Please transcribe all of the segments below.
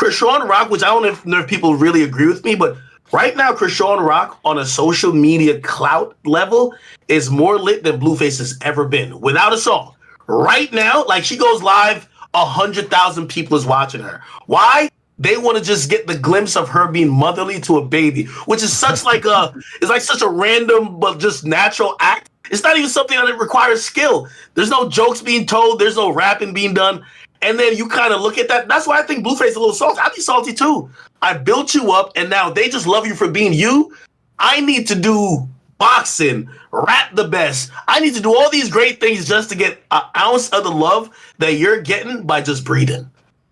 Chrisean Rock, which I don't know if people really agree with me, but right now, Chrisean Rock on a social media clout level is more lit than Blueface has ever been, without a song. Right now, like she goes live, 100,000 people is watching her. Why? They want to just get the glimpse of her being motherly to a baby, which is such like it's like such a random but just natural act. It's not even something that requires skill. There's no jokes being told. There's no rapping being done. And then you kind of look at that. That's why I think Blueface is a little salty. I'd be salty too. I built you up, and now they just love you for being you. I need to do boxing, rap the best. I need to do all these great things just to get an ounce of the love that you're getting by just breathing.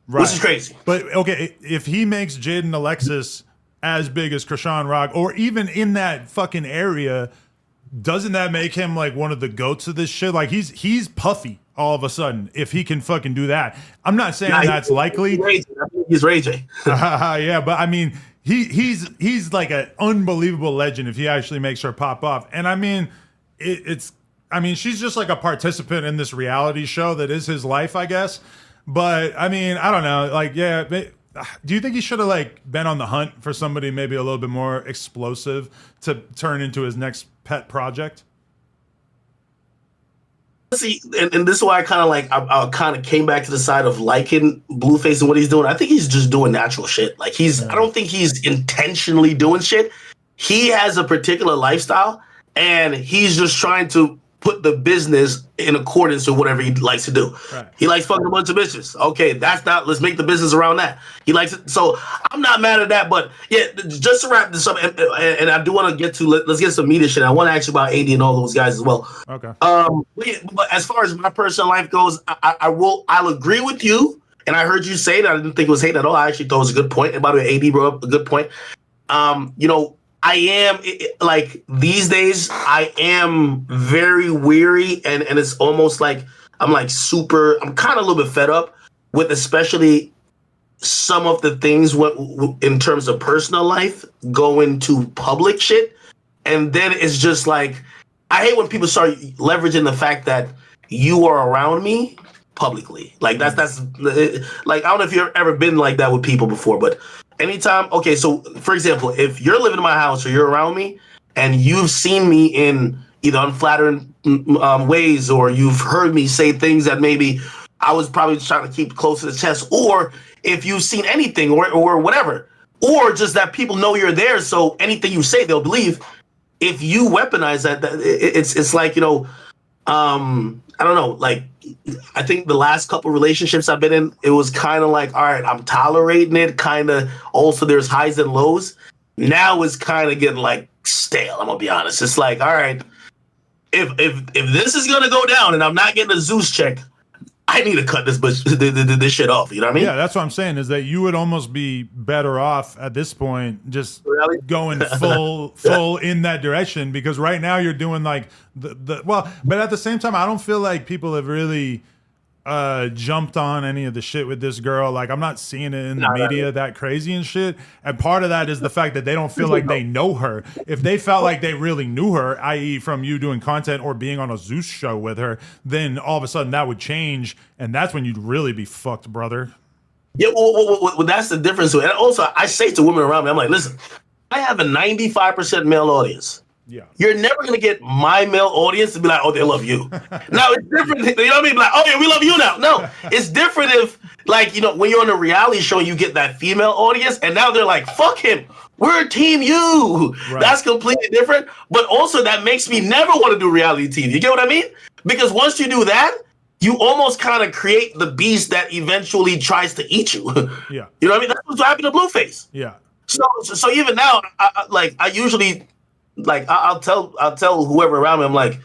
Right. Which is crazy. But, okay, if he makes Jaden Alexis as big as Chrisean Rock, or even in that fucking area, doesn't that make him like one of the goats of this shit? Like he's Puffy all of a sudden if he can fucking do that. I'm not saying that's likely. He's raging. Yeah, but I mean he's like an unbelievable legend if he actually makes her pop off. And I mean she's just like a participant in this reality show that is his life, I guess. But I mean, I don't know. Like, yeah. Do you think he should have like been on the hunt for somebody maybe a little bit more explosive to turn into his next pet project? See, and this is why I kind of came back to the side of liking Blueface and what he's doing. I think he's just doing natural shit. Like I don't think he's intentionally doing shit. He has a particular lifestyle, and he's just trying to put the business in accordance with whatever he likes to do. Right. He likes fucking a bunch of bitches. Okay, let's make the business around that. He likes it. So I'm not mad at that, but yeah, just to wrap this up, and I do want to get to, let's get some media shit. I want to ask you about AD and all those guys as well. Okay. But as far as my personal life goes, I'll agree with you. And I heard you say that. I didn't think it was hate at all. I actually thought it was a good point. And by the way, AD brought up a good point. I am like these days. I am very weary, and it's almost like I'm kind of a little bit fed up with, especially some of the things in terms of personal life going to public shit, and then it's just like I hate when people start leveraging the fact that you are around me publicly. Like that's like I don't know if you've ever been like that with people before, but. Anytime, okay, so for example, if you're living in my house or you're around me and you've seen me in either unflattering ways, or you've heard me say things that maybe I was probably trying to keep close to the chest, or if you've seen anything or whatever, or just that people know you're there, so anything you say, they'll believe. If you weaponize that it's like, I don't know, like, I think the last couple relationships I've been in, it was kind of like, all right, I'm tolerating it, kind of. Also, there's highs and lows. Now it's kind of getting like stale. I'm gonna be honest. It's like, all right, if this is gonna go down and I'm not getting a Zeus check, I need to cut this shit off. You know what I mean? Yeah, that's what I'm saying. Is that you would almost be better off at this point just going full in that direction, because right now you're doing like but at the same time, I don't feel like people have really jumped on any of the shit with this girl. Like, I'm not seeing it in the media that crazy and shit. And part of that is the fact that they don't feel like they know her. If they felt like they really knew her, i.e. from you doing content or being on a Zeus show with her, then all of a sudden that would change. And that's when you'd really be fucked, brother. Yeah, well, that's the difference. And also, I say to women around me, I'm like, listen, I have a 95% male audience. Yeah. You're never going to get my male audience to be like, oh, they love you. Now, it's different. You know what I mean? Like, oh, yeah, we love you now. No, it's different if, like, when you're on a reality show, you get that female audience, and now they're like, fuck him. We're team you. Right. That's completely different. But also, that makes me never want to do reality TV. You get what I mean? Because once you do that, you almost kind of create the beast that eventually tries to eat you. Yeah. You know what I mean? That's what's happening to Blueface. Yeah. So even now, I usually... Like I'll tell whoever around me, I'm like,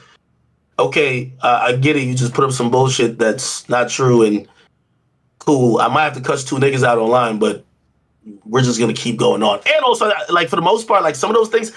okay, I get it. You just put up some bullshit that's not true, and cool. I might have to cuss two niggas out online, but we're just gonna keep going on. And also, like, for the most part, like, some of those things,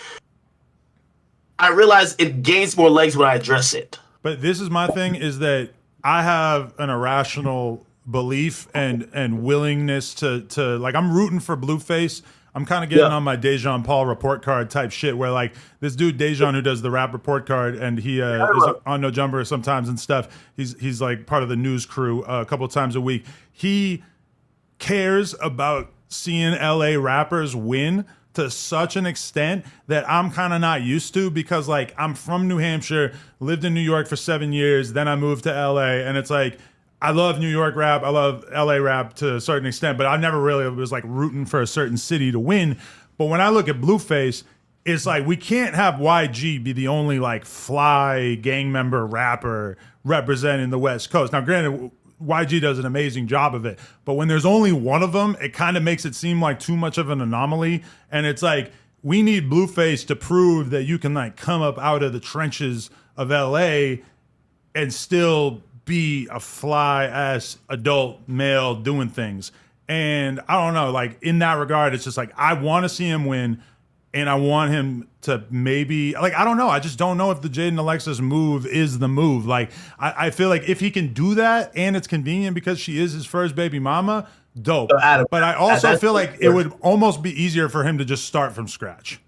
I realize it gains more legs when I address it. But this is my thing: is that I have an irrational belief and willingness to like, I'm rooting for Blueface. I'm kind of getting on my Dejan Paul report card type shit, where like this dude Dejan, who does the rap report card, and he is on No Jumper sometimes and stuff. He's like part of the news crew a couple of times a week. He cares about seeing LA rappers win to such an extent that I'm kind of not used to, because like I'm from New Hampshire, lived in New York for 7 years, then I moved to LA, and it's like I love New York rap, I love LA rap to a certain extent, but I never really was like rooting for a certain city to win. But when I look at Blueface, it's like we can't have YG be the only like fly gang member rapper representing the West Coast. Now, granted, YG does an amazing job of it, but when there's only one of them, it kind of makes it seem like too much of an anomaly. And it's like, we need Blueface to prove that you can like come up out of the trenches of LA and still be a fly ass adult male doing things. And I don't know, like in that regard, it's just like, I want to see him win. And I want him to maybe, like, I don't know. I just don't know if the Jaden Alexis move is the move. Like, I feel like if he can do that and it's convenient because she is his first baby mama, dope. But I also feel like it would almost be easier for him to just start from scratch.